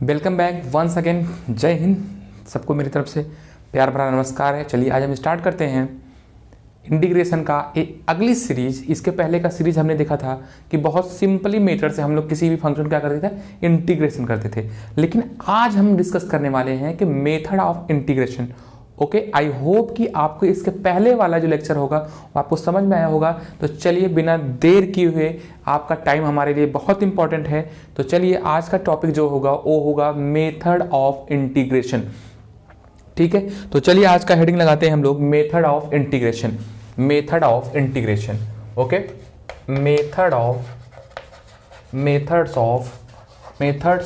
Welcome back once again. जय हिंद। सबको मेरी तरफ से प्यार भरा नमस्कार है। चलिए आज हम स्टार्ट करते हैं इंटीग्रेशन का एक अगली सीरीज। इसके पहले का सीरीज हमने देखा था कि बहुत सिंपली मेथड से हम लोग किसी भी फंक्शन क्या करते थे, इंटीग्रेशन करते थे। लेकिन आज हम डिस्कस करने वाले हैं कि method of integration. Okay, I hope कि आपको इसके पहले वाला जो लेक्चर होगा वो आपको समझ में आया होगा। तो चलिए बिना देर किए हुए, आपका टाइम हमारे लिए बहुत इंपॉर्टेंट है, तो चलिए आज का टॉपिक जो होगा वो होगा मेथड ऑफ इंटीग्रेशन। ठीक है, तो चलिए आज का हेडिंग लगाते हैं हम लोग, method of integration. Method of integration. Okay, methods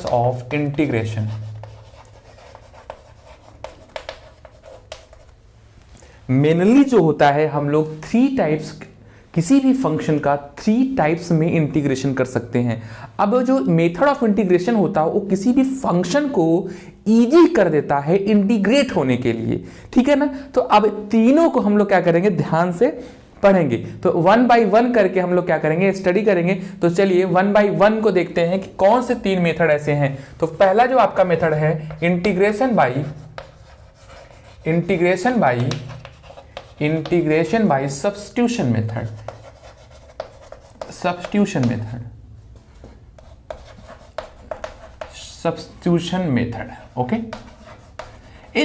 of integration. Mainly जो होता है, हम लोग किसी भी फंक्शन का 3 टाइप्स में इंटीग्रेशन कर सकते हैं। अब जो मेथड ऑफ इंटीग्रेशन होता है वो किसी भी फंक्शन को इजी कर देता है इंटीग्रेट होने के लिए। ठीक है ना। तो अब तीनों को हम लोग क्या करेंगे, ध्यान से पढ़ेंगे। तो 1 बाय 1 करके हम लोग क्या करेंगे, स्टडी करेंगे। तो चलिए 1 बाय 1 को देखते हैं कि कौन से 3 मेथड ऐसे हैं। तो पहला जो आपका मेथड है integration by substitution method. Okay.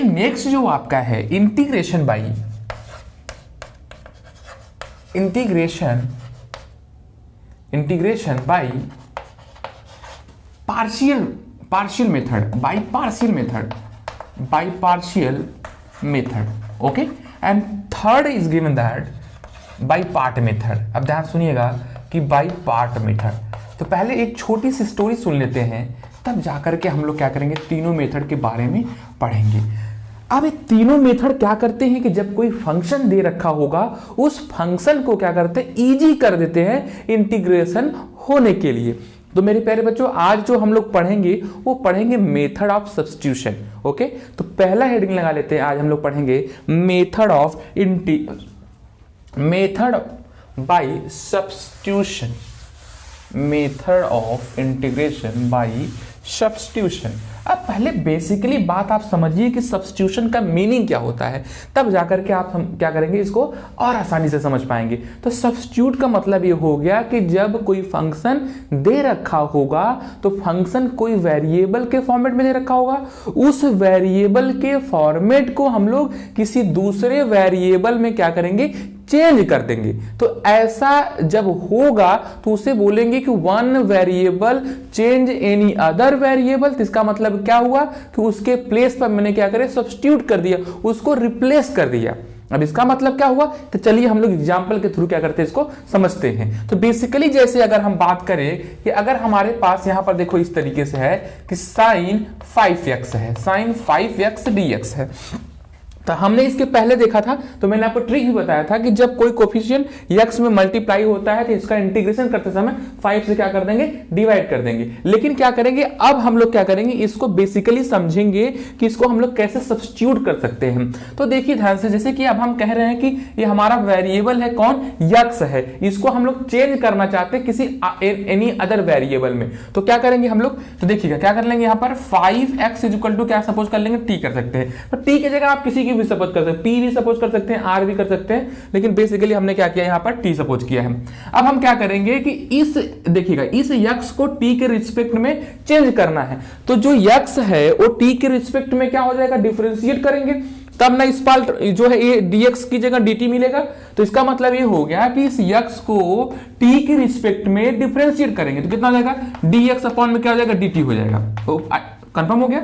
Next जो आपका है integration by partial method. Okay, and third is given that by part method. अब ध्यान सुनिएगा कि बाय पार्ट मेथड। तो पहले एक छोटी सी स्टोरी सुन लेते हैं, तब जाकर के हम लोग क्या करेंगे, तीनों मेथड के बारे में पढ़ेंगे। अब ये तीनों मेथड क्या करते हैं कि जब कोई फंक्शन दे रखा होगा उस फंक्शन को क्या करते हैं, इजी कर देते हैं इंटीग्रेशन होने के लिए। तो मेरे प्यारे बच्चों, आज जो हम लोग पढ़ेंगे वो पढ़ेंगे मेथड ऑफ सब्स्टिट्यूशन। ओके, तो पहला हेडिंग लगा लेते हैं। आज हम लोग पढ़ेंगे method by substitution. Method of integration by substitution. अब पहले बेसिकली बात आप समझिए कि सब्स्टिट्यूशन का मीनिंग क्या होता है, तब जाकर के हम क्या करेंगे, इसको और आसानी से समझ पाएंगे। तो सब्स्टिट्यूट का मतलब ये हो गया कि जब कोई फंक्शन दे रखा होगा तो फंक्शन कोई वेरिएबल के फॉर्मेट में दे रखा होगा, उस वेरिएबल के फॉर्मेट को हम लोग किसी दूसरे वेरिएबल में क्या करेंगे, चेंज कर देंगे। तो ऐसा जब होगा तो उसे बोलेंगे कि one variable change any other variable. तो इसका मतलब क्या हुआ कि उसके प्लेस पर मैंने क्या करे, सब्स्टिट्यूट कर दिया, उसको रिप्लेस कर दिया। अब इसका मतलब क्या हुआ, तो चलिए हम लोग एग्जांपल के थ्रू क्या करते हैं, इसको समझते हैं। तो बेसिकली जैसे अगर हम बात करें कि अगर हमारे पास यहां पर देखो इस तरीके से है कि sin 5x है, sin 5x dx है। तो हमने इसके पहले देखा था, तो मैंने आपको ट्रिक भी बताया था कि जब कोई कोफिशिएंट x में मल्टीप्लाई होता है तो इसका इंटीग्रेशन करते समय 5 से क्या कर देंगे, डिवाइड कर देंगे। लेकिन क्या करेंगे, अब हम लोग क्या करेंगे, इसको बेसिकली समझेंगे कि इसको हम लोग कैसे सब्स्टिट्यूट कर सकते हैं। तो देखिए ध्यान से, जैसे कि अब हम कह रहे हैं कि ये हमारा वेरिएबल है, कौन, x है, इसको हम लोग चेंज करना चाहते हैं किसी एनी अदर वेरिएबल में। तो क्या करेंगे हम लोग, तो देखिएगा क्या कर लेंगे, यहाँ पर 5x इक्वल टू क्या सपोज कर लेंगे, t कर सकते हैं। तो t की जगह आप किसी की भी सपोज कर सकते हैं, p भी सपोज कर सकते हैं, r भी कर सकते हैं, लेकिन बेसिकली हमने क्या किया, यहां पर t सपोज किया है। अब हम क्या करेंगे कि इस देखिएगा इस x को t के रिस्पेक्ट में चेंज करना है। तो जो x है वो t के रिस्पेक्ट में क्या हो जाएगा, डिफरेंशिएट करेंगे, तब ना इस पार्ट जो है ये dx की जगह dt मिलेगा। तो इसका मतलब ये हो गया कि इस x को t के रिस्पेक्ट में डिफरेंशिएट करेंगे तो कितना हो जाएगा, dx अपॉन में क्या हो जाएगा, dt हो जाएगा। तो कंफर्म हो गया।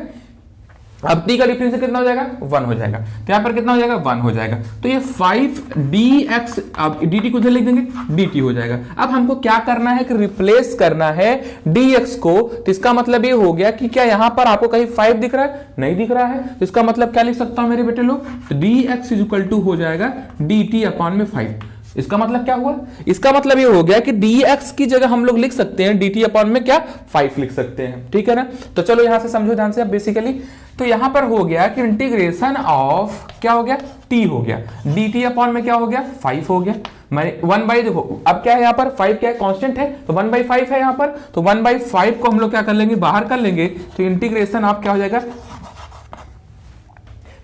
अब t का डिफरेंस कितना हो जाएगा, 1 हो जाएगा। तो यहां पर कितना हो जाएगा, 1 हो जाएगा। तो ये 5dx, अब dt को इधर लिख देंगे, dt हो जाएगा। अब हमको क्या करना है कि रिप्लेस करना है dx को। तो इसका मतलब ये हो गया कि क्या यहां पर आपको कहीं 5 दिख रहा है, नहीं दिख रहा है। तो इसका मतलब क्या लिख सकता हूं मेरे बेटे लोग, तो dx इक्वल टू हो जाएगा dt अपॉन में 5। इसका मतलब क्या हुआ, इसका मतलब ये हो गया कि dx की जगह हम लोग लिख सकते हैं dt अपॉन में क्या, 5 लिख सकते हैं। ठीक है ना। तो चलो यहां से समझो ध्यान से। अब बेसिकली तो यहां पर हो गया कि इंटीग्रेशन ऑफ क्या हो गया, t हो गया, dt अपॉन में क्या हो गया, 5 हो गया। मैंने 1 बाई, देखो अब क्या है यहाँ पर 5 क्या है, कांस्टेंट है, तो 1/5 है यहाँ पर, तो 1/5 को हम लोग क्या कर लेंगे, बाहर कर लेंगे, तो इंटीग्रेशन ऑफ क्या हो जाएगा।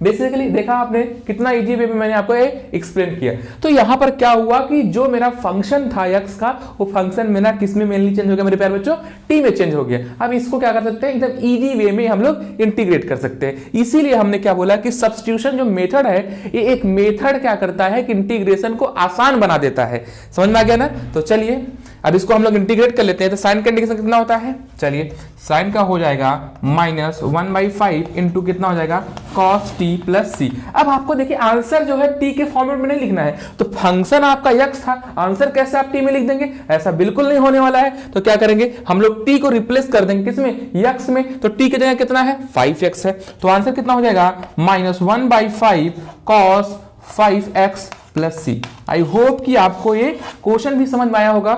बेसिकली देखा आपने कितना इजी वे में मैंने आपको एक्सप्लेन किया। तो यहां पर क्या हुआ कि जो मेरा फंक्शन था x का, वो फंक्शन मेरा किस में मेनली चेंज हो गया मेरे प्यारे बच्चों, t में चेंज हो गया। अब इसको क्या कर सकते हैं, एकदम इजी वे में हम लोग इंटीग्रेट कर सकते हैं। इसीलिए हमने क्या बोला कि सब्स्टिट्यूशन जो मेथड है, ये एक मेथड क्या करता है कि इंटीग्रेशन को आसान बना देता है। समझ में आ गया ना। तो चलिए अब इसको हम लोग इंटीग्रेट कर लेते हैं। तो साइन का इंटीग्रेशन कितना होता है, चलिए साइन का हो जाएगा -1/5 इंटू कितना हो जाएगा, cos t प्लस सी। अब आपको देखिए आंसर जो है t के फॉर्मेट में नहीं लिखना है, तो फंक्शन आपका x था, आंसर कैसे आप t में लिख देंगे, ऐसा बिल्कुल नहीं होने वाला है। तो क्या करेंगे हम लोग t को रिप्लेस कर देंगे किसमें, x में। तो t की जगह कितना है, 5x है, तो आंसर कितना हो जाएगा -1/5 cos 5x plus C. I hope कि आपको ये क्वेश्चन भी समझ में आया होगा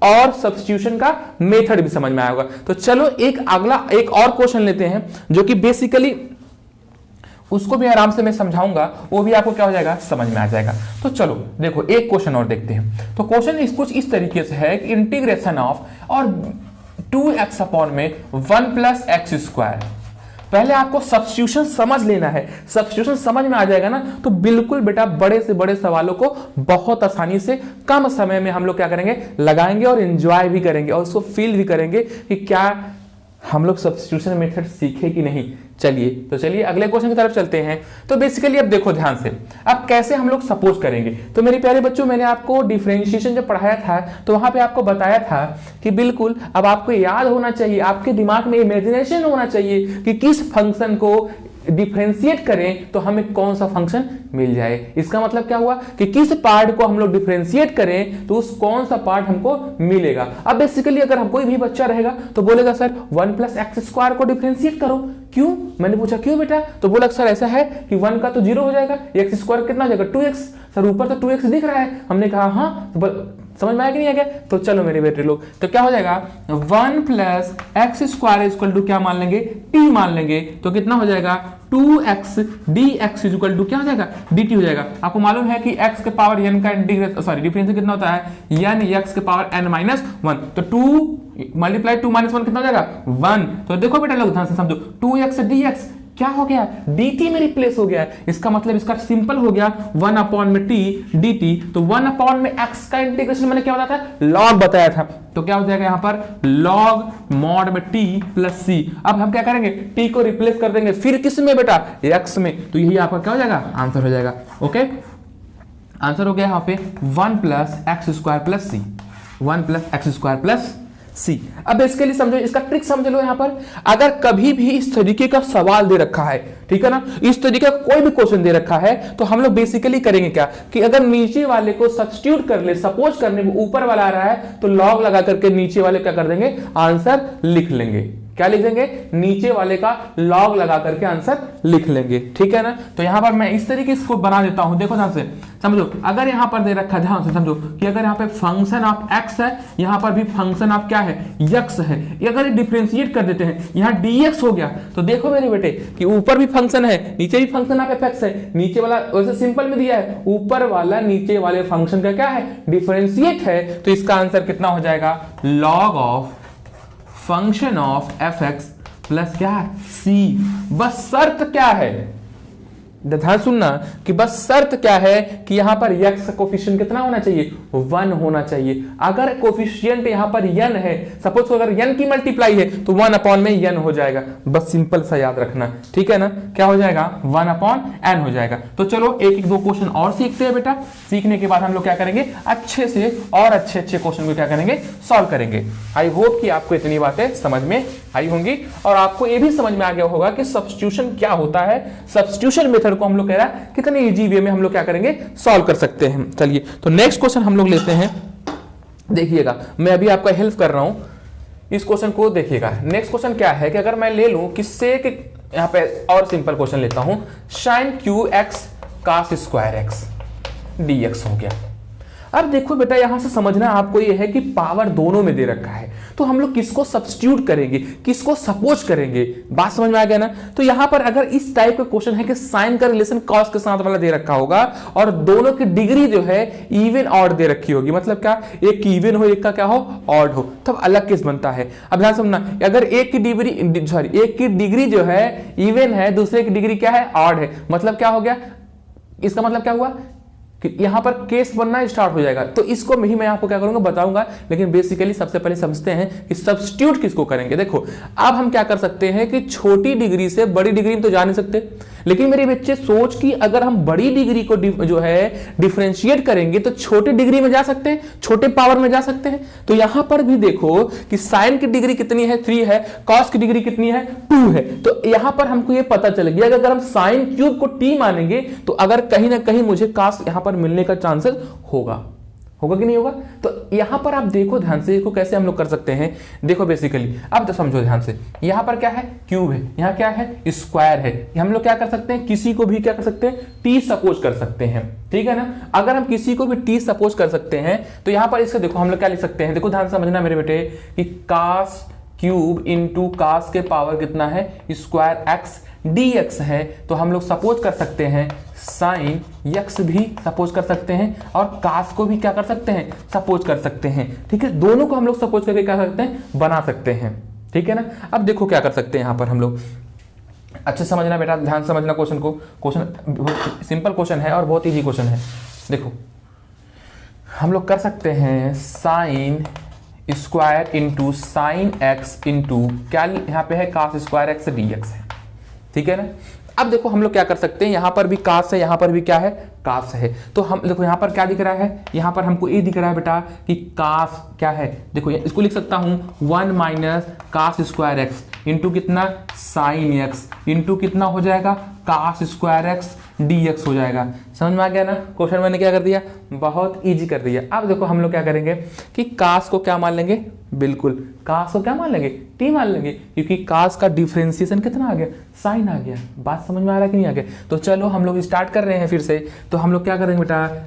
और सब्स्टिट्यूशन का मेथड भी समझ में आया होगा। तो चलो एक और क्वेश्चन लेते हैं जो कि बेसिकली उसको भी आराम से मैं समझाऊंगा, वो भी आपको क्या हो जाएगा, समझ में आ जाएगा। तो चलो देखो एक क्वेश्चन और देखते हैं। तो क्वेश्चन कुछ इस तरीके से है कि इंटीग्रेशन ऑफ और 2x अपॉन में 1 प्लस एक्स स्क्वायर। पहले आपको सब्स्टिट्यूशन समझ लेना है, सब्स्टिट्यूशन समझ में आ जाएगा ना, तो बिल्कुल बेटा बड़े से बड़े सवालों को बहुत आसानी से कम समय में हम लोग क्या करेंगे, लगाएंगे और एंजॉय भी करेंगे और उसको फील भी करेंगे कि क्या हम लोग सब्स्टिट्यूशन मेथड सीखे कि नहीं। चलिए अगले क्वेश्चन की तरफ चलते हैं। तो बेसिकली अब देखो ध्यान से, अब कैसे हम लोग सपोज करेंगे। तो मेरे प्यारे बच्चों, मैंने आपको डिफरेंशिएशन जब पढ़ाया था तो वहां पे आपको बताया था कि बिल्कुल अब आपको याद होना चाहिए, आपके दिमाग में इमेजिनेशन होना चाहिए कि किस फंक्शन को डिफरेंशिएट करें तो हमें कौन सा फंक्शन मिल जाए। इसका मतलब क्या हुआ कि किस पार्ट को हम लोग डिफरेंशिएट करें तो उस कौन सा पार्ट हमको मिलेगा। अब बेसिकली अगर हम कोई भी बच्चा रहेगा तो बोलेगा सर 1 प्लस एक्स स्क्वायर को डिफरेंशिएट करो। क्यों, मैंने पूछा क्यों बेटा, तो बोला सर ऐसा है कि 1 का तो 0 हो जाएगा, एक्स स्क्वायर कितना हो जाएगा 2x। सर ऊपर तो 2x दिख रहा है। हमने कहा हाँ, समझ में आया कि नहीं आ गया। तो चलो मेरे बेटे लोग, तो क्या हो जाएगा 1 plus x square equal to क्या मान लेंगे, t मान लेंगे। तो कितना हो जाएगा 2x dx इक्वल टू क्या हो जाएगा, dt हो जाएगा। आपको मालूम है कि x के पावर n का इंटीग्रेशन, सॉरी डिफरेंस कितना होता है, n x के पावर n माइनस 1। तो 2 मल्टीप्लाई 2 माइनस 1 कितना हो जाएगा 1। तो देखो बेटा लोग ध्यान से समझो, 2x dx क्या हो गया, dt में रिप्लेस हो गया। इसका मतलब इसका सिंपल हो गया 1 अपॉन में t dt। तो 1 अपॉन में x का इंटीग्रेशन मैंने क्या बताया था, लॉग बताया था। तो क्या हो जाएगा यहाँ पर लॉग मॉड में t प्लस c। अब हम क्या करेंगे, t को रिप्लेस कर देंगे फिर किस में बेटा, x में। तो यही आपका क्या हो जाएगा, आंसर हो जाएगा। ओके, आंसर हो गया यहाँ पे 1 प्लस एक्स स्क्वायर प्लस सी, 1 प्लस एक्स स्क्वायर प्लस सी। अब इसके लिए समझो, इसका ट्रिक समझ लो। यहां पर अगर कभी भी इस तरीके का सवाल दे रखा है, ठीक है ना, इस तरीके का कोई भी क्वेश्चन दे रखा है, तो हम लोग बेसिकली करेंगे क्या कि अगर नीचे वाले को सब्स्टिट्यूट कर ले, सपोज करने को ऊपर वाला आ रहा है तो लॉग लगा करके नीचे वाले क्या कर देंगे, आंसर लिख लेंगे। क्या लिख देंगे, नीचे वाले का लॉग लगा करके आंसर लिख लेंगे, ठीक है ना। तो यहां पर मैं इस तरीके से बना देता हूं। देखो ध्यान से समझो, अगर यहां पर दे रखा है, ध्यान से समझो कि अगर यहां पे फंक्शन ऑफ x है, यहां पर भी फंक्शन ऑफ क्या है, x है। अगर डिफरेंशिएट कर देते हैं, यहां dx हो गया, तो देखो मेरे बेटे कि ऊपर भी फंक्शन है, नीचे भी फंक्शन ऑफ fx है। नीचे वाला वैसे सिंपल में दिया है, ऊपर वाला नीचे वाले फंक्शन का क्या है, डिफरेंशिएट है। तो इसका आंसर कितना हो जाएगा, log of function of fx plus क्या है c। बस शर्त क्या है, ध्यान सुनना कि बस शर्त क्या है कि यहां पर x का कोफिशिएंट कितना होना चाहिए, 1 होना चाहिए। अगर कोफिशिएंट यहां पर n है, सपोज अगर n की मल्टीप्लाई है तो 1 अपॉन में n हो जाएगा। बस सिंपल सा याद रखना, ठीक है ना। क्या हो जाएगा, 1 अपॉन n हो जाएगा। तो चलो एक दो क्वेश्चन और सीखते हैं बेटा। सीखने के बाद हम लोग क्या करेंगे, अच्छे से और अच्छे क्वेश्चन को क्या करेंगे, सॉल्व करेंगे। आई होप कि आपको इतनी बातें समझ में आई होंगी और आपको ये भी समझ में आ गया होगा कि सब्स्टिट्यूशन क्या होता है। सब्स्टिट्यूशन मेथड को हम लोग कह रहा है कितने इजी वे में हम लोग क्या करेंगे, सॉल्व कर सकते हैं। चलिए तो नेक्स्ट क्वेश्चन हम लोग लेते हैं। देखिएगा मैं अभी आपका हेल्प कर रहा हूं, इस क्वेश्चन को देखिएगा। नेक्स्ट क्वेश्चन क्या है कि अगर मैं ले लूं किससे, यहां पे और सिंपल क्वेश्चन लेता हूं, sin qx cos square x dx हो गया। अब देखो बेटा यहां से समझना आपको यह है कि पावर दोनों में दे रखा है, तो हम लोग किसको सब्स्टिट्यूट करेंगे, किसको सपोज करेंगे, बात समझ में आ गया ना। तो यहां पर अगर इस टाइप का क्वेश्चन है कि साइन का रिलेशन कॉस के साथ वाला दे रखा होगा और दोनों की डिग्री जो है इवन ऑड दे रखी होगी, मतलब क्या, एक की इवन हो एक का क्या हो ऑड हो, तब अलग केस बनता है। अब ध्यान समझना, अगर एक की डिग्री जो है इवन है, दूसरे की डिग्री क्या है, ऑड है, मतलब क्या हो गया, इसका मतलब क्या हुआ कि यहां पर केस बनना स्टार्ट हो जाएगा। तो इसको मैं आपको क्या करूंगा बताऊंगा, लेकिन बेसिकली सबसे पहले समझते हैं कि सब्स्टिट्यूट किसको करेंगे। देखो अब हम क्या कर सकते हैं कि छोटी डिग्री से बड़ी डिग्री में तो जा नहीं सकते, लेकिन मेरे बच्चे सोच कि अगर हम बड़ी डिग्री को जो है डिफरेंशिएट करेंगे तो छोटी डिग्री में जा सकते हैं, छोटे पावर में जा सकते हैं। तो यहां पर भी देखो कि साइन की डिग्री कितनी है, 3 है, कॉस की डिग्री कितनी है, 2 है। तो यहां पर हमको ये पता चल गया कि अगर हम साइन क्यूब को t मानेंगे तो अगर कहीं ना कहीं मुझे कॉस यहां पर मिलने का चांसेस होगा कि नहीं होगा। तो यहां पर आप देखो ध्यान से, इसको कैसे हम लोग कर सकते हैं। देखो बेसिकली अब तो समझो ध्यान से, यहां पर क्या है, क्यूब है, यहां क्या है, स्क्वायर है। हम लोग क्या कर सकते हैं, किसी को भी क्या कर सकते हैं, टी सपोज कर सकते हैं, ठीक है ना। अगर हम किसी को भी टी सपोज कर सकते हैं तो यहां पर इसका देखो हम लोग क्या लिख सकते हैं, देखो ध्यान से समझना मेरे बेटे, कि कास क्यूब इंटू कास के पावर कितना है, स्क्वायर एक्स dx है। तो हम लोग सपोज कर सकते हैं साइन यक्स भी सपोज कर सकते हैं और कास को भी क्या कर सकते हैं, सपोज कर सकते हैं, ठीक है। दोनों को हम लोग सपोज करके क्या कर सकते हैं, बना सकते हैं, ठीक है ना। अब देखो क्या कर सकते हैं यहां पर हम लोग, अच्छे समझना बेटा, ध्यान समझना क्वेश्चन को। क्वेश्चन सिंपल क्वेश्चन है और बहुत इजी क्वेश्चन है। देखो हम लोग कर सकते हैं sine square into sine x into क्या यहाँ पे है, कास स्क्वायर एक्स dx है, ठीक है ना। अब देखो हम लोग क्या कर सकते हैं, यहां पर भी कास है, यहां पर भी क्या है, कास है। तो हम देखो यहां पर क्या दिख रहा है, यहां पर हमको ये दिख रहा है बेटा कि कास क्या है, देखो इसको लिख सकता हूं 1 minus cos square x into कितना, साइन एक्स इंटू कितना हो जाएगा, कास स्क्वायर एक्स dx हो जाएगा। समझ में आ गया ना, क्वेश्चन मैंने क्या कर दिया, बहुत इजी कर दिया। अब देखो हम लोग क्या करेंगे कि कास को क्या मान लेंगे, बिल्कुल कास को क्या मान लेंगे, टी मान लेंगे, क्योंकि कास का डिफरेंशिएशन कितना आ गया, साइन आ गया। बात समझ में आ रहा है कि नहीं आ गया। तो चलो हम लोग स्टार्ट कर रहे हैं फिर से। तो हम लोग क्या करेंगे बेटा,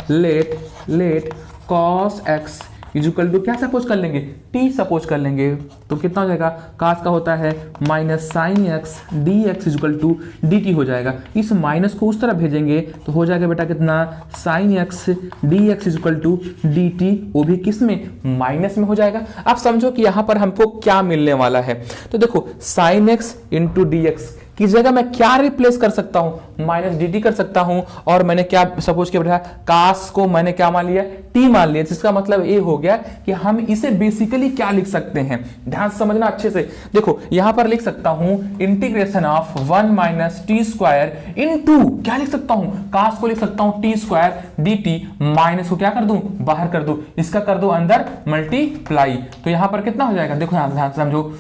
let cos x equal to क्या सपोज कर लेंगे, टी सपोज कर लेंगे। तो कितना हो जाएगा, कास का होता है minus sine x d x equal to d t हो जाएगा। इस माइनस को उस तरफ भेजेंगे तो हो जाएगा बेटा कितना, sine x d x equal to d t, वो भी किस में, माइनस में हो जाएगा। अब समझो कि यहाँ पर हमको क्या मिलने वाला है। तो देखो sign x into d x की जगह मैं क्या रिप्लेस कर सकता हूं, माइनस डी टी कर सकता हूं। और मैंने क्या सपोज किया बेटा, कास को मैंने क्या मान लिया, टी मान लिया, जिसका मतलब ये हो गया कि हम इसे बेसिकली क्या लिख सकते हैं, ध्यान समझना अच्छे से। देखो यहां पर लिख सकता हूं integration of 1 minus T square into क्या लिख सकता हूं, कास को लिख सकता हूं T square D T, minus को क्या कर दूं, बाहर कर दूं, इसका कर दो अंदर मल्टीप्लाई। तो यहां पर कितना हो जाएगा, देखो ध्यान से समझो,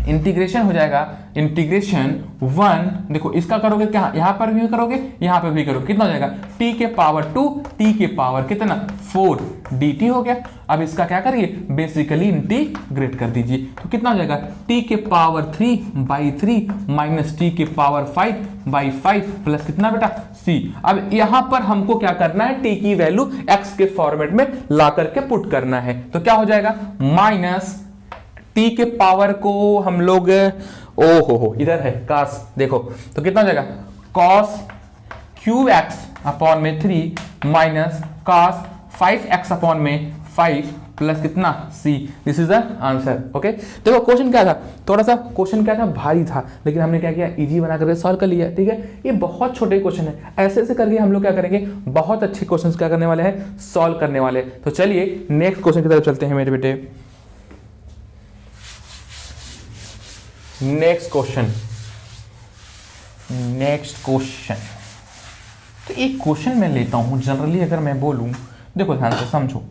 इंटीग्रेशन हो जाएगा, इंटीग्रेशन 1, देखो इसका करोगे क्या, यहां पर भी करोगे यहां पर भी करोगे, कितना हो जाएगा, t के पावर 2 t के पावर कितना 4 dt हो गया। अब इसका क्या करिए, बेसिकली इंटीग्रेट कर दीजिए। तो कितना हो जाएगा, t के पावर 3/3 माइनस t के पावर 5/5 प्लस कितना बेटा c। अब यहां पर हमको क्या करना है, t की वैल्यू x के फॉर्मेट में ला करके पुट करना है। तो क्या हो जाएगा, माइनस t के पावर को हम लोग हो इधर है कास, देखो तो कितना हो जाएगा, कॉस क्यूब एक्स अपॉन में 3 माइनस कॉस 5x अपॉन में 5 प्लस कितना c। This is the answer. Okay देखो क्वेश्चन क्या था, थोड़ा सा क्वेश्चन क्या था, भारी था, लेकिन हमने क्या किया, इजी बना करके सॉल्व कर लिया, ठीक है। ये बहुत छोटे क्वेश्चन है, ऐसे ऐसे करके हम लोग क्या करेंगे, बहुत अच्छे क्वेश्चन क्या करने वाले हैं, सॉल्व करने वाले। तो चलिए नेक्स्ट क्वेश्चन की तरफ चलते हैं मेरे बेटे। नेक्स्ट क्वेश्चन तो एक क्वेश्चन मैं लेता हूं जनरली, अगर मैं बोलूं, देखो ध्यान से समझो,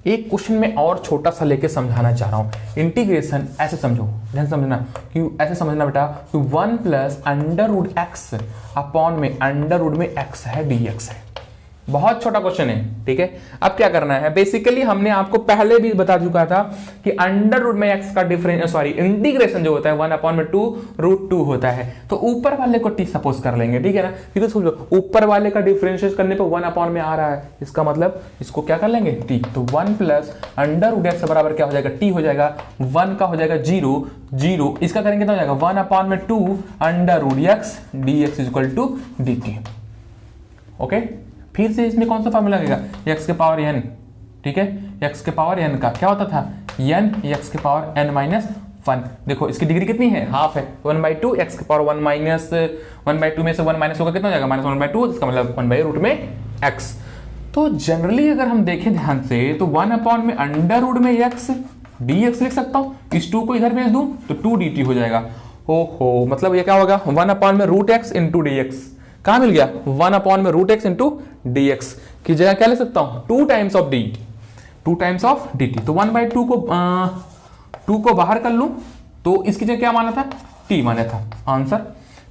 एक क्वेश्चन में और छोटा सा लेके समझाना चाह रहा हूं। इंटीग्रेशन ऐसे समझो, ध्यान समझना, कि ऐसे समझना बेटा कि 1 plus under root x upon में अंडर रूट में एक्स है dx है। बहुत छोटा क्वेश्चन है, ठीक है। अब क्या करना है, बेसिकली हमने आपको पहले भी बता चुका था कि अंडर रूट में एक्स का डिफरेंस इंटीग्रेशन जो होता है 1/2 होता है। तो ऊपर वाले को टी सपोज कर लेंगे, ठीक है ना, क्योंकि समझो ऊपर वाले का डिफरेंशिएट करने पे 1 में आ रहा है, इसका मतलब इसको क्या कर लेंगे टी। तो 1 प्लस अंडर रूट एक्स बराबर क्या हो जाएगा, टी हो जाएगा, 1 का हो जाएगा 0, इसका करेंगे तो हो जाएगा 1/2 under root x dx equal to dt। Okay, फिर से इसमें कौन सा फॉर्मूला लगेगा, x के पावर n, ठीक है, x के पावर n का क्या होता था n x के पावर n माइनस 1। देखो इसकी डिग्री कितनी है, हाफ है, 1/2 x के पावर 1 माइनस 1/2 में से 1 माइनस होगा कितना हो जाएगा -1/2, इसका मतलब 1/√में x। तो जनरली अगर हम देखें ध्यान से तो 1 में अंडर रूट में x dx लिख सकता हूं, इस 2 को इधर भेज दूं तो 2 dt हो जाएगा। ओहो, मतलब ये क्या होगा 1 में root x into d x, कहां मिल गया 1 में root x into d x की जगह क्या ले सकता हूं 2 times of dt, 2 times of dt। तो 1/2 को 2 को बाहर कर लूं तो इसकी जगह क्या माना था t माना था आंसर।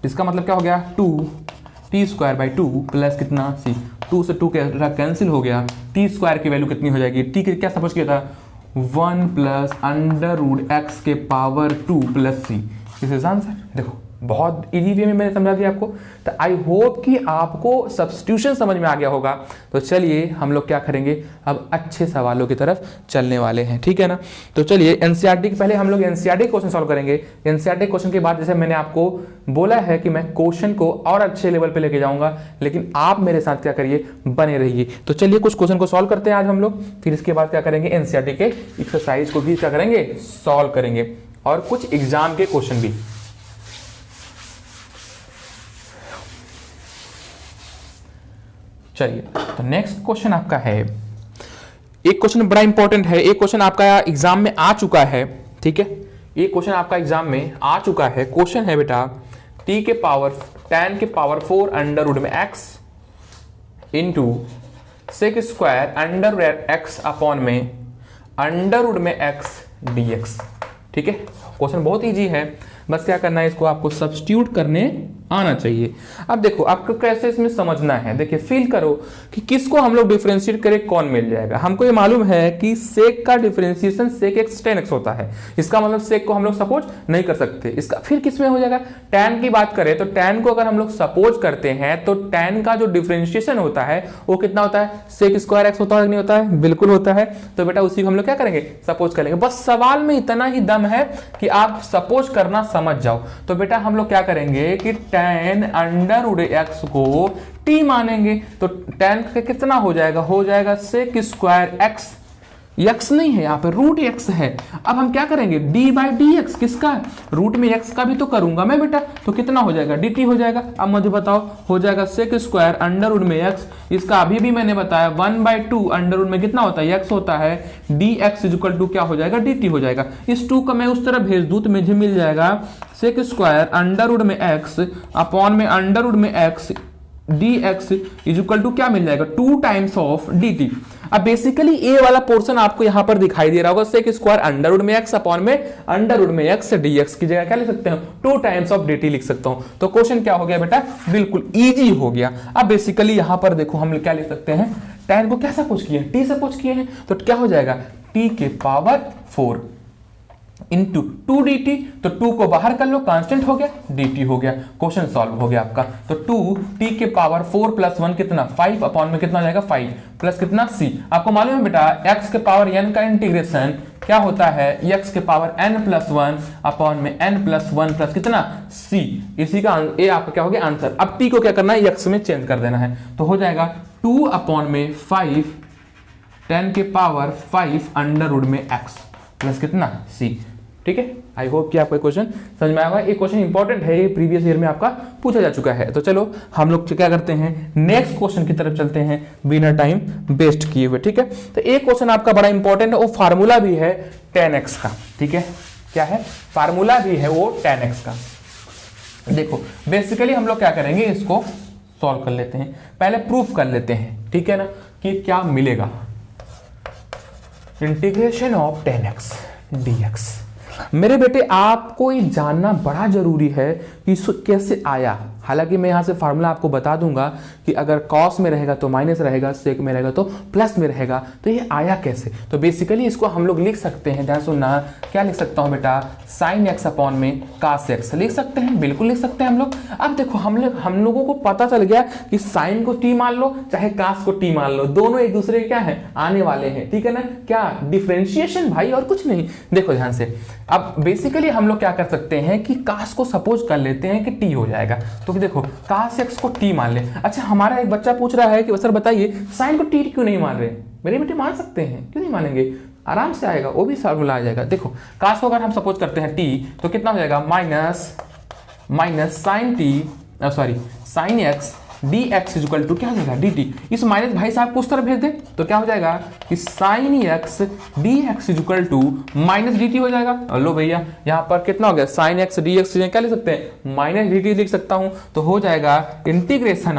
इसका मतलब क्या हो गया 2t² 2 प्लस कितना c, 2 से 2 कैंसिल हो गया, t² की वैल्यू कितनी हो जाएगी, t की क्या सपोज किया था 1 प्लस अंडर रूट एक्स के power 2 plus c। This is answer. देखो बहुत इजी वे में मैंने समझा दिया आपको। तो आई होप कि आपको सब्स्टिट्यूशन समझ में आ गया होगा। तो चलिए हम लोग क्या करेंगे, अब अच्छे सवालों की तरफ चलने वाले हैं, ठीक है ना। तो चलिए एनसीईआरटी पहले हम लोग एनसीईआरटी क्वेश्चन सॉल्व करेंगे। एनसीईआरटी क्वेश्चन के बाद जैसे मैंने आपको बोला है कि मैं क्वेश्चन को और अच्छे लेवल पे लेके जाऊंगा, लेकिन आप मेरे साथ क्या करिए, बने रहिए। तो चलिए कुछ क्वेश्चन को सॉल्व करते हैं आज हम लोग, फिर इसके बाद क्या करेंगे एनसीईआरटी के एक्सरसाइज को भी क्या करेंगे, सॉल्व करेंगे, और कुछ एग्जाम के क्वेश्चन भी। चलिए तो नेक्स्ट क्वेश्चन आपका है, एक क्वेश्चन बड़ा इंपॉर्टेंट है, एक क्वेश्चन आपका एग्जाम में आ चुका है, ठीक है, एक क्वेश्चन आपका एग्जाम में आ चुका है। क्वेश्चन है बेटा t के पावर tan के पावर 4 अंडर रूट में x into sec square under root x upon में अंडर रूट में x dx, ठीक है। क्वेश्चन बहुत इजी है, बस क्या करना है, इसको आपको सब्स्टिट्यूट करने आना चाहिए। अब देखो आपको कैसे इसमें समझना है, देखिए फील करो कि किसको हम लोग डिफरेंशिएट करें कौन मिल जाएगा। हमको ये मालूम है कि सेक का डिफरेंशिएशन सेक x tan x होता है, इसका मतलब सेक को हम लोग सपोज नहीं कर सकते। इसका फिर किस में हो जाएगा, tan की बात करें तो tan को अगर हम लोग सपोज करते हैं तो tan का जो डिफरेंशिएशन होता है वो कितना होता है, सेक स्क्वायर x होता है, नहीं होता है, बिल्कुल होता है। तो बेटा उसी को हम लोग क्या करेंगे, सपोज कर लेंगे। बस सवाल में इतना ही दम है कि आप सपोज करना समझ जाओ। तो बेटा हम लोग क्या करेंगे कि tan अंडर रूट x को t मानेंगे, तो tan का कितना हो जाएगा सेक स्क्वायर x, x नहीं है यहाँ पे रूट x है। अब हम क्या करेंगे d/dx, किसका रूट में x का भी तो करूंगा मैं बेटा, तो कितना हो जाएगा dt हो जाएगा। अब मुझे बताओ हो जाएगा सेक स्क्वायर अंडर रूट में x, इसका अभी भी मैंने बताया 1/2 अंडर रूट में कितना होता है x होता है, dx इक्वल टू क्या हो जाएगा dt हो जाएगा। इस 2 को मैं उस तरफ भेज दूं तो मुझे मिल जाएगा सेक स्क्वायर अंडर रूट में x अपॉन में अंडर रूट में x dx is equal to क्या मिल जाएगा 2 टाइम्स ऑफ dt। अब बेसिकली ए वाला पोर्शन आपको यहां पर दिखाई दे रहा होगा, सेक स्क्वायर अंडर रूट में x अपॉन में अंडर रूट में x dx की जगह क्या लिख सकते हैं 2 टाइम्स ऑफ dt लिख सकता हूं। तो क्वेश्चन क्या हो गया बेटा, बिल्कुल इजी हो गया। अब बेसिकली यहां पर देखो हम क्या लिख सकते हैं, tan को क्या सपोज किए हैं, t सपोज किए हैं, तो क्या हो जाएगा t के पावर 4 इंटू 2 dt, तो 2 को बाहर कर लो कांस्टेंट हो गया dt हो गया, क्वेश्चन सॉल्व हो गया आपका। तो 2t के पावर 4 प्लस 1 कितना 5 अपॉन में कितना हो जाएगा 5 प्लस कितना c। आपको मालूम है बेटा x के पावर n का इंटीग्रेशन क्या होता है, x के पावर n प्लस 1 अपॉन में n प्लस 1 प्लस कितना c, इसी का ये आपका क्या हो गया आंसर। अब t को क्या करना है, x में चेंज कर देना है, तो हो जाएगा 2 अपॉन में 5 10 के पावर 5 अंडर रूट में x प्लस कितना c, ठीक है। आई होप कि आपको क्वेश्चन समझ में आएगा। ये क्वेश्चन इंपॉर्टेंट है, ये प्रीवियस ईयर में आपका पूछा जा चुका है। तो चलो हम लोग क्या करते हैं, नेक्स्ट क्वेश्चन की तरफ चलते हैं बिना टाइम वेस्ट किए हुए, ठीक है। तो एक क्वेश्चन आपका बड़ा इंपॉर्टेंट है, वो फार्मूला भी है tan x का, ठीक है, क्या है फार्मूला भी है वो tan x का। देखो बेसिकली हम लोग क्या करेंगे, इसको सॉल्व कर लेते हैं, पहले प्रूफ कर लेते हैं, ठीक है ना, कि क्या मिलेगा। Integration of tan x dx, मेरे बेटे आपको ये जानना बड़ा जरूरी है कि कैसे आया, हालांकि मैं यहाँ से फार्मूला आपको बता दूंगा कि अगर कॉस में रहेगा तो माइनस रहेगा, सेक में रहेगा तो प्लस में रहेगा। तो ये आया कैसे? तो बेसिकली इसको हम लोग लिख सकते हैं, ध्यान सुनना, क्या लिख सकता हूँ बेटा, साइन एक्स अपॉन में कास एक्स लिख सकते हैं, बिल्कुल लिख सकते हैं हम लोग। अब देखो हम लोगों को पता चल गया कि साइन को टी मान लो चाहे कास को टी मान लो, दोनों एक दूसरे के क्या है, आने वाले हैं, ठीक है ना। क्या डिफरेंशिएशन भाई, और कुछ नहीं। देखो ध्यान से, अब बेसिकली हम लोग क्या कर सकते हैं कि कास को सपोज कर लेते हैं कि टी हो जाएगा। तो देखो कास एक्स को टी मान ले। अच्छा, हमारा एक बच्चा पूछ रहा है कि सर बताइए साइन को टी क्यों नहीं मान रहे? मेरे बेटे मान सकते हैं, क्यों नहीं मानेंगे, आराम से आएगा, वो भी फार्मूला आ जाएगा। देखो कास को अगर हम सपोज करते हैं टी, तो कितना हो जाएगा, minus sine t, sorry sine x d x equal to क्या हो जाएगा, डी टी। इस माइनस भाई साहब को उस तरफ भेज दे तो क्या हो जाएगा कि sine x d x equal to minus d t हो जाएगा। लो भैया, यहाँ पर कितना हो गया, साइन एक्स डी एक्स क्या लिख सकते हैं, माइनस डी टी लिख सकता हूं। तो हो जाएगा integration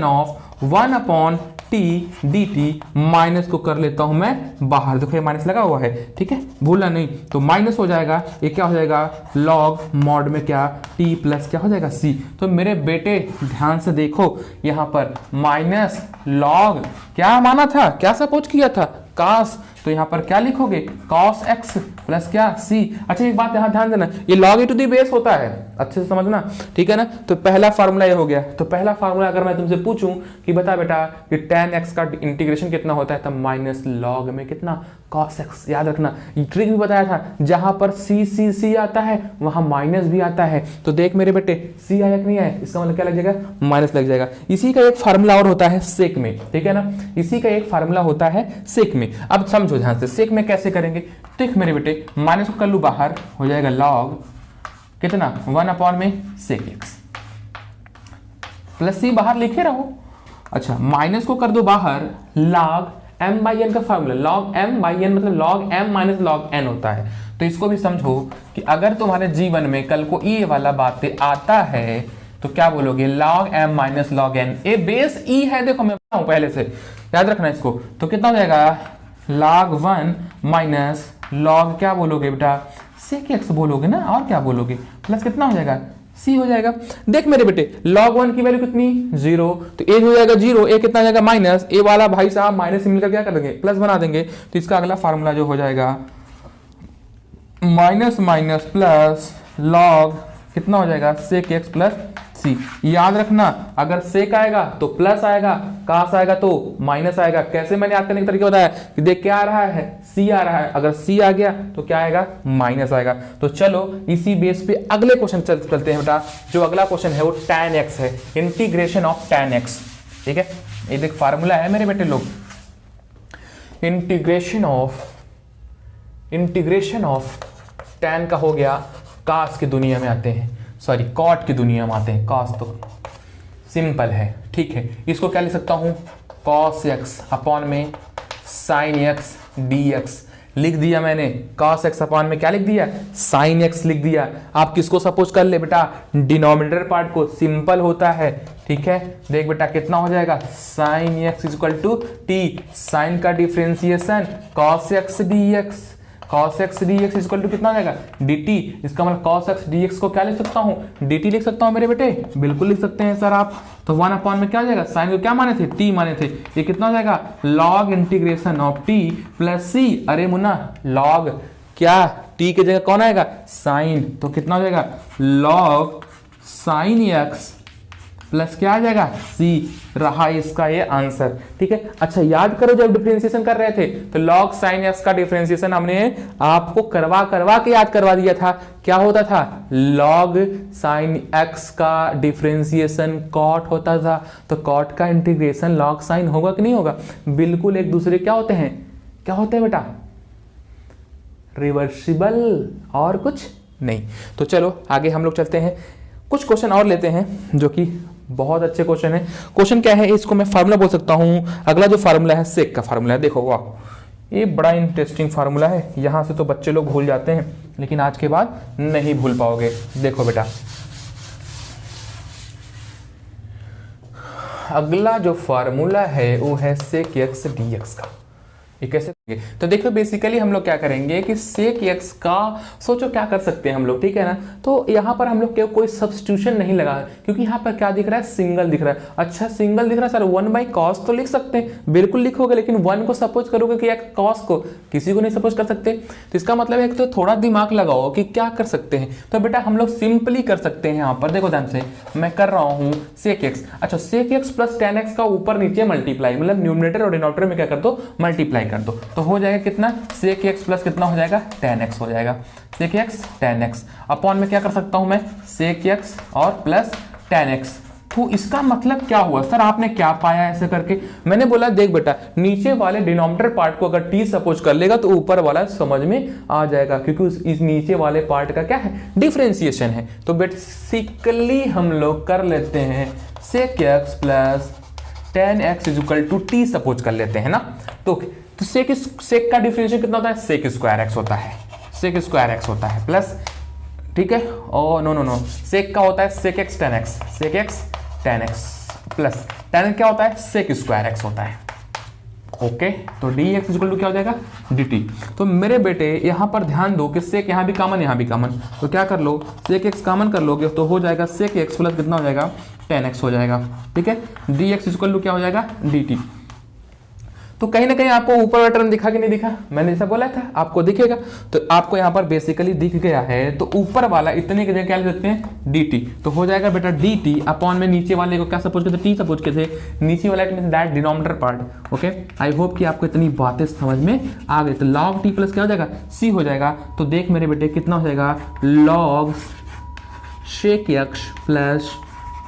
of 1 upon T D T, minus को कर लेता हूं मैं बाहर, देखो ये माइनस लगा हुआ है, ठीक है, भूलना नहीं। तो माइनस हो जाएगा, ये क्या हो जाएगा, लॉग मॉड में क्या, टी प्लस क्या हो जाएगा, सी। तो मेरे बेटे ध्यान से देखो, यहां पर माइनस लॉग क्या माना था, क्या सपोज किया था, कास, तो यहां पर क्या लिखोगे, कॉस एक्स प्लस क्या, सी। अच्छा एक बात यहां ध्यान देना, ये log A to the base होता है, अच्छे से समझना, ठीक है ना। तो पहला फार्मूला ये हो गया। तो पहला फार्मूला अगर मैं तुमसे पूछूं कि बता बेटा कि tan x का इंटीग्रेशन कितना होता है, तब माइनस लॉग में कितना, cos x। याद रखना, ट्रिक भी बताया था, जहां पर c आता है वहां माइनस भी आता है। तो देख मेरे बेटे, c आया कि नहीं आया, इसका मतलब क्या लग जाएगा, माइनस लग जाएगा। इसी का एक फार्मूला और होता है सेक में, ठीक है ना, इसी का एक फार्मूला होता है सेक में। अब समझो ध्यान से, सेक में कैसे करेंगे। देख मेरे बेटे, माइनस को कर लू बाहर, हो जाएगा लॉग कितना, 1 अपॉन में सेक एक्स प्लस सी, बाहर लिखे रहो। अच्छा, माइनस को कर दो बाहर, लॉग m बाई एन का formula, log m by N मतलब log m minus log n होता है। तो इसको भी समझो कि अगर तुम्हारे जीवन में कल को ये वाला बातें आता है तो क्या बोलोगे, log m minus log n, ए बेस e है, देखो मैं बताऊं पहले से, याद रखना इसको। तो कितना हो जाएगा, log 1 माइनस log क्या बोलोगे बेटा, सेक एक्स बोलोगे ना, और क्या बोलोगे, प्लस कितना हो जाएगा, सी हो जाएगा। देख मेरे बेटे, log 1 की वैल्यू कितनी, 0, तो ए हो जाएगा 0, ए कितना हो जाएगा माइनस, ए वाला भाई साहब माइनस से मिलकर क्या कर देंगे, प्लस बना देंगे। तो इसका अगला फार्मूला जो हो जाएगा माइनस माइनस प्लस log कितना हो जाएगा, सेक एक्स प्लस सी। याद रखना, अगर सेक आएगा तो प्लस आएगा, कास आएगा तो माइनस आएगा। कैसे मैंने याद करने का तरीका बताया कि देख क्या आ रहा है, सी आ रहा है, अगर सी आ गया तो क्या आएगा, माइनस आएगा। तो चलो इसी बेस पे अगले क्वेश्चन चलते हैं बेटा। जो अगला क्वेश्चन है वो tan x है, इंटीग्रेशन ऑफ tan x, ठीक है। ये देख फार्मूला है मेरे बेटे लोग, इंटीग्रेशन ऑफ tan का हो गया, कास की दुनिया में आते हैं, सॉरी कॉट की दुनिया में आते हैं, कॉस तो सिंपल है, ठीक है। इसको क्या लिख सकता हूं, कॉस एक्स अपॉन में साइन एक्स डी एक्स लिख दिया मैंने, कॉस एक्स अपॉन में क्या लिख दिया, साइन एक्स लिख दिया। आप किसको सपोज कर ले बेटा, डिनोमिनेटर पार्ट को, सिंपल होता है, ठीक है। देख बेटा कितना हो जाएगा, sine x equal to T, sine का differentiation cos x d x, cos x dx equal to कितना हो जाएगा, dt। इसका मतलब cos x dx को क्या लिख सकता हूँ, dt लिख सकता हूँ मेरे बेटे, बिल्कुल लिख सकते हैं सर आप। तो 1 अपॉन में क्या हो जाएगा, साइन को क्या माने थे, t माने थे, ये कितना हो जाएगा, log integration of t plus c। अरे मुन्ना, log क्या, t की जगह कौन आएगा, साइन, तो कितना हो जाएगा, log साइन x प्लस क्या आ जाएगा, सी। रहा इसका ये आंसर, ठीक है। अच्छा याद करो, जब डिफरेंशिएशन कर रहे थे तो log sin x का डिफरेंशिएशन हमने आपको करवा के याद करवा दिया था। क्या होता था, log sin x का डिफरेंशिएशन cot होता था। तो cot का इंटीग्रेशन log sin होगा कि नहीं होगा, बिल्कुल एक दूसरे क्या होते हैं, क्या होते हैं बेटा, रिवर्सिबल, और कुछ नहीं। तो चलो आगे हम लोग चलते हैं, कुछ क्वेश्चन और लेते हैं जो कि बहुत अच्छे क्वेश्चन है। क्वेश्चन क्या है, इसको मैं फार्मूला बोल सकता हूं। अगला जो फार्मूला है सेक का फार्मूला है, देखो वाह, ये बड़ा इंटरेस्टिंग फार्मूला है। यहां से तो बच्चे लोग भूल जाते हैं, लेकिन आज के बाद नहीं भूल पाओगे। देखो बेटा, अगला जो फार्मूला है वो है सेक एक्स डी एक्स का। ये कैसे तो देखो बेसिकली हम लोग क्या करेंगे कि sec x का सोचो क्या कर सकते हैं हम लोग, ठीक है ना। तो यहाँ पर हम लोग के कोई सब्स्टिट्यूशन नहीं लगा, क्योंकि यहाँ पर क्या दिख रहा है, सिंगल दिख रहा है। अच्छा सिंगल दिख रहा है सर, 1/cos तो लिख सकते हैं, बिल्कुल लिखोगे, लेकिन 1 को सपोज करोगे कि एक cos को, किसी को नहीं सपोज कर सकते। तो इसका मतलब है कि तो थोड़ा दिमाग लगाओ कि क्या कर सकते हैं। तो बेटा हम लोग सिंपली कर सकते हैं, यहाँ पर देखो ध्यान से मैं कर रहा हूँ sec x। अच्छा sec x plus tan x का ऊपर नीचे मल्टीप्लाई, मतलब न्यूमरेटर और डिनोमिनेटर में क्या कर दो, मल्टीप्लाई कर दो। तो हो जाएगा कितना, sec x प्लस कितना हो जाएगा, tan x हो जाएगा। sec x tan x upon में क्या कर सकता हूं मैं, sec x और प्लस tan x। तो इसका मतलब क्या हुआ सर, आपने क्या पाया ऐसे करके। मैंने बोला देख बेटा, नीचे वाले डिनोमिनेटर पार्ट को अगर t सपोज कर लेगा तो ऊपर वाला समझ में आ जाएगा, क्योंकि इस नीचे वाले पार्ट का क्या है, डिफरेंशिएशन है। तो बेसिकली हम लोग कर लेते हैं sec x plus tan x is equal to t suppose कर लेते हैं ना। तो सेक का डिफरेंशियल कितना होता है, सेक स्क्वायर एक्स होता है, सेक स्क्वायर एक्स होता है प्लस, ठीक है। और नो सेक का होता है sec x tan x, sec x tan x plus tan क्या होता है, सेक स्क्वायर एक्स होता है। ओके तो डी एक्स इक्वल टू क्या हो जाएगा, डी टी। तो मेरे बेटे यहाँ पर ध्यान दो कि सेक यहाँ भी कॉमन यहाँ भी कॉमन, तो क्या कर लो, सेक एक्स कॉमन कर लोगे तो हो जाएगा सेक एक्स प्लस कितना हो जाएगा, टेन एक्स हो जाएगा, ठीक है। डी एक्स इक्वल टू क्या हो जाएगा, डी टी। तो कहीं ना कहीं आपको ऊपर वाला टर्म दिखा कि नहीं दिखा, मैंने जैसा बोला था आपको दिखेगा। तो आपको यहाँ पर बेसिकली दिख गया है, तो ऊपर वाला इतने की जगह क्या लिख सकते हैं, dt। तो हो जाएगा बेटा dt अपॉन में नीचे वाले को क्या सपोज करते, t सपोज के थे, नीचे वाला it means that denominator part. Okay I hope कि आपको इतनी बातें समझ में आ गई। तो log t प्लस क्या हो जाएगा, c हो जाएगा। तो देख मेरे बेटे कितना हो जाएगा, log sec x plus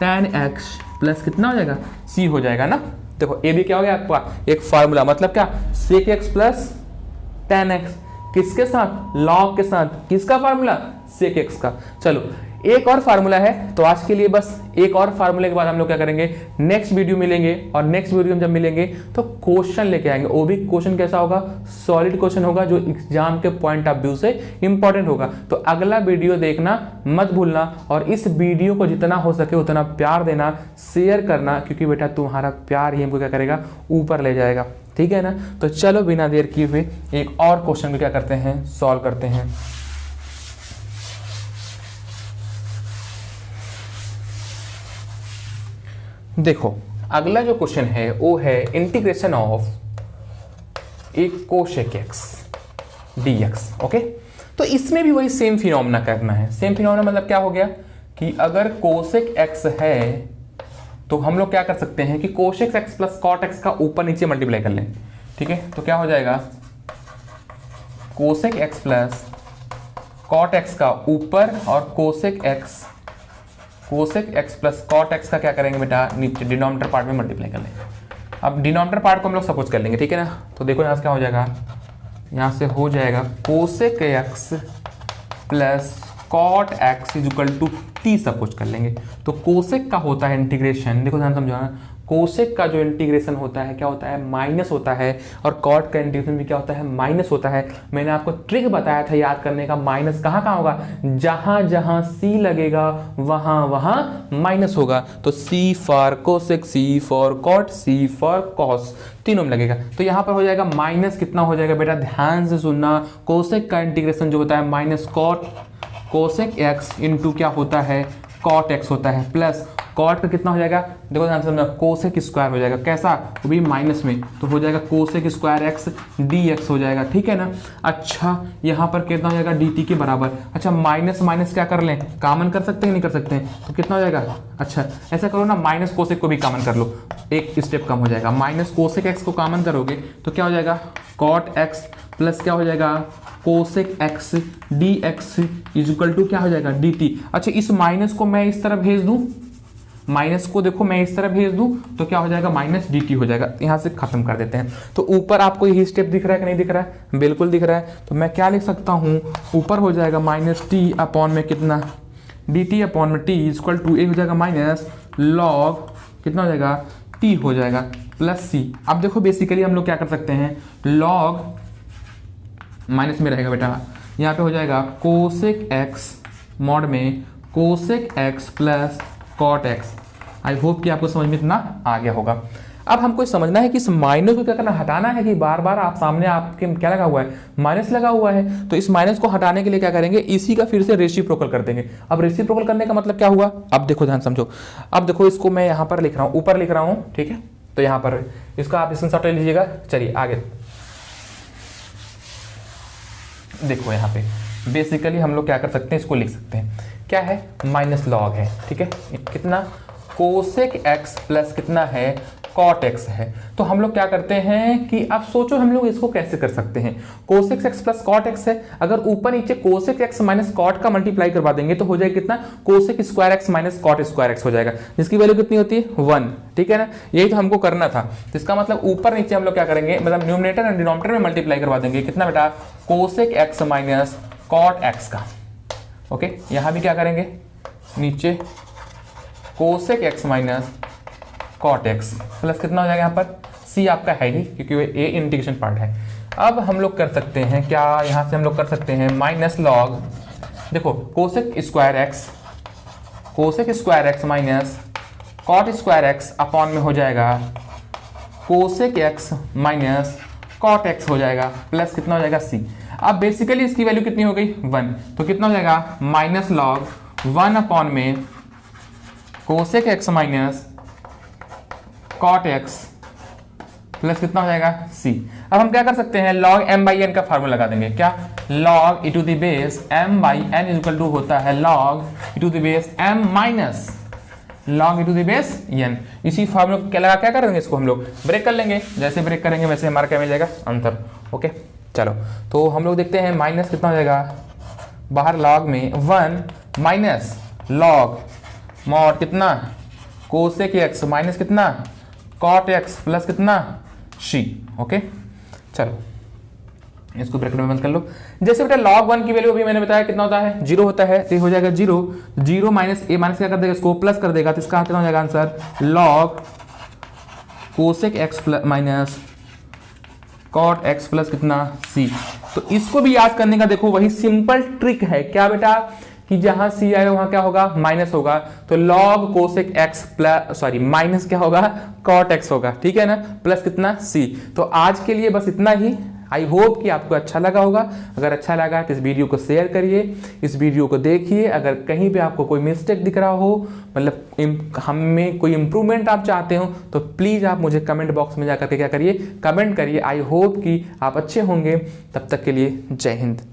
tan x plus कितना हो जाएगा, c हो जाएगा ना। देखो ये भी क्या हो गया आपका एक फार्मूला, मतलब क्या, sec x plus tan x किसके साथ, log के साथ, किसका फार्मूला, sec x का। चलो एक और फार्मूला है, तो आज के लिए बस एक और फार्मूले के बाद हम लोग क्या करेंगे, नेक्स्ट वीडियो मिलेंगे, और नेक्स्ट वीडियो में जब मिलेंगे तो क्वेश्चन लेके आएंगे। वो भी क्वेश्चन कैसा होगा, सॉलिड क्वेश्चन होगा, जो एग्जाम के पॉइंट ऑफ व्यू से इंपॉर्टेंट होगा। तो अगला वीडियो देखना मत भूलना, और इस वीडियो को जितना हो सके उतना प्यार देना, शेयर करना, क्योंकि बेटा तुम्हारा प्यार ही हमको क्या करेगा, ऊपर ले जाएगा, ठीक है ना। तो चलो बिना देर किए हुए एक और क्वेश्चन भी क्या करते हैं, सॉल्व करते हैं। देखो अगला जो क्वेश्चन है वो है इंटीग्रेशन ऑफ एक कोशेक एक्स dx। ओके तो इसमें भी वही सेम फिनोमेना करना है। सेम फिनोमेना मतलब क्या हो गया कि अगर कोसेक एक्स है तो हम लोग क्या कर सकते हैं कि cosec x plus cot x का ऊपर नीचे मल्टीप्लाई कर लें, ठीक है। तो क्या हो जाएगा, cosec x plus cot x का ऊपर और cosec x plus cot x का क्या करेंगे बेटा, नीचे डिनोमिनेटर पार्ट में मल्टीप्लाई कर लेंगे। अब डिनोमिनेटर पार्ट को हम लोग सपोज कर लेंगे, ठीक है ना। तो देखो यहाँ से क्या हो जाएगा, यहाँ से हो जाएगा cosec x plus cot x is equal to t suppose कर लेंगे। तो कोसेक का होता है इंटीग्रेशन, देखो ध्यान समझाना, कोसेक का जो इंटीग्रेशन होता है क्या होता है, माइनस होता है, और कॉट का इंटीग्रेशन भी क्या होता है, माइनस होता है। मैंने आपको ट्रिक बताया था याद करने का, माइनस कहाँ कहाँ होगा, जहां जहां सी लगेगा वहां वहां माइनस होगा। तो C for cosec, C for cot, C for cos, तीनों में लगेगा। तो यहाँ पर हो जाएगा माइनस कितना हो जाएगा बेटा, ध्यान से सुनना, कोसेक का इंटीग्रेशन जो होता है minus cot cosec x into क्या होता है, कॉट एक्स होता है, प्लस कॉट का कितना हो जाएगा, देखो ध्यान से समझना, कोसेक स्क्वायर हो जाएगा, कैसा, वो भी माइनस में, तो हो जाएगा cosec square x d x हो जाएगा, ठीक है ना। अच्छा यहाँ पर कितना हो जाएगा, डी टी के बराबर। अच्छा माइनस माइनस क्या कर लें, कॉमन कर सकते हैं नहीं कर सकते हैं, तो कितना हो जाएगा, अच्छा ऐसा करो ना, माइनस कोसेक को भी कॉमन कर लो, एक स्टेप कम हो जाएगा। माइनस कोसेक एक्स को कॉमन करोगे तो क्या हो जाएगा, कॉट एक्स प्लस क्या हो जाएगा, cosec x d x is equal to क्या हो जाएगा, डी टी। अच्छा इस माइनस को मैं इस तरफ भेज दूं, माइनस को देखो मैं इस तरह भेज दूं तो क्या हो जाएगा, माइनस डी टी हो जाएगा। यहां से खत्म कर देते हैं। तो ऊपर आपको यही स्टेप दिख रहा है कि नहीं दिख रहा है, बिल्कुल दिख रहा है। तो मैं क्या लिख सकता हूं, ऊपर हो जाएगा माइनस टी अपॉन में कितना, डी टी अपॉन में टी इज इक्वल टू, एक हो जाएगा माइनस लॉग कितना हो जाएगा, टी हो जाएगा प्लस सी। अब देखो बेसिकली हम लोग क्या कर सकते हैं, लॉग माइनस में रहेगा बेटा, यहाँ पे हो जाएगा कोसेक एक्स मॉड में cosec x plus cot x. I hope कि आपको समझ में इतना आ गया होगा। अब हमको समझना है कि इस माइनस को क्या करना, हटाना है कि बार बार आप सामने आपके क्या लगा हुआ है, माइनस लगा हुआ है। तो इस माइनस को हटाने के लिए क्या करेंगे, इसी का फिर से रेसिप्रोकल कर देंगे। अब रेसिप्रोकल करने का मतलब क्या हुआ, अब देखो ध्यान समझो। अब देखो इसको मैं यहाँ पर लिख रहा हूँ, ऊपर लिख रहा हूँ, ठीक है। तो यहाँ पर इसको आप स्क्रीनशॉट ले लीजिएगा। चलिए आगे देखो, यहाँ पे बेसिकली हम लोग क्या कर सकते हैं, इसको लिख सकते हैं, क्या है, माइनस लॉग है, ठीक है। कितना, कोसेक एक्स प्लस कितना है, कॉट एक्स है। तो हम लोग क्या करते हैं कि अब सोचो हम लोग इसको कैसे कर सकते हैं। Cosec x plus cot x है, अगर ऊपर नीचे कोसेक एक्स माइनस कॉट का मल्टीप्लाई करवा देंगे तो हो जाएगा कितना, cosec square x minus cot square x हो जाएगा, जिसकी वैल्यू कितनी होती है, 1, ठीक है ना। यही तो हमको करना था। तो इसका मतलब ऊपर नीचे हम लोग क्या करेंगे, मतलब न्यूमरेटर एंड डिनोमिनेटर में मल्टीप्लाई करवा देंगे, कितना बेटा, cosec x minus cot x का। ओके, यहां भी क्या करेंगे, नीचे cosec x minus cot x plus कितना हो जाएगा, यहाँ पर सी आपका है ही क्योंकि वो ए इंटीग्रेशन पार्ट है। अब हम लोग कर सकते हैं क्या, यहाँ से हम लोग कर सकते हैं माइनस लॉग, देखो cosec square x minus cot square x upon में हो जाएगा cosec x minus cot x हो जाएगा, प्लस कितना हो जाएगा, सी। अब बेसिकली इसकी वैल्यू कितनी हो गई, 1, तो कितना हो जाएगा, माइनस लॉग 1 अपॉन में cosec x minus cot x plus कितना हो जाएगा, सी। अब हम क्या कर सकते हैं, लॉग m बाई एन का फार्मूला लगा देंगे, क्या, log e to the base m by N equal to होता है log e to the base m minus log e to the base n। इसी फार्मूला को क्या लगा, क्या कर देंगे, इसको हम लोग ब्रेक कर लेंगे, जैसे ब्रेक करेंगे वैसे हमारा क्या मिल जाएगा, आंसर। ओके चलो, तो हम लोग देखते हैं माइनस कितना हो जाएगा, बाहर लॉग में 1 माइनस लॉग मॉड कितना, कोसेक एक्स माइनस कितना, कॉट एक्स प्लस कितना, सी। ओके चलो इसको ब्रैकेट में बंद कर लो। जैसे बेटा log 1 की वैल्यू अभी मैंने बताया कितना होता है, 0 होता है, तो हो जाएगा 0 माइनस ए माइनस क्या कर देगा, इसको प्लस कर देगा, तो इसका कितना हो जाएगा answer, log cosec x plus minus cot x plus कितना, सी। तो इसको भी याद करने का देखो वही सिंपल ट्रिक है, क्या बेटा, कि जहां सी आएगा वहां क्या होगा, माइनस होगा, तो log cosec x plus sorry minus क्या होगा, कॉट एक्स होगा, ठीक है ना, प्लस कितना, सी। तो आज के लिए बस इतना ही। आई होप कि आपको अच्छा लगा होगा। अगर अच्छा लगा तो इस वीडियो को शेयर करिए, इस वीडियो को देखिए। अगर कहीं पे आपको कोई मिस्टेक दिख रहा हो, मतलब हम में कोई इंप्रूवमेंट आप चाहते हो, तो प्लीज़ आप मुझे कमेंट बॉक्स में जाकर के क्या करिए, कमेंट करिए। आई होप कि आप अच्छे होंगे। तब तक के लिए जय हिंद।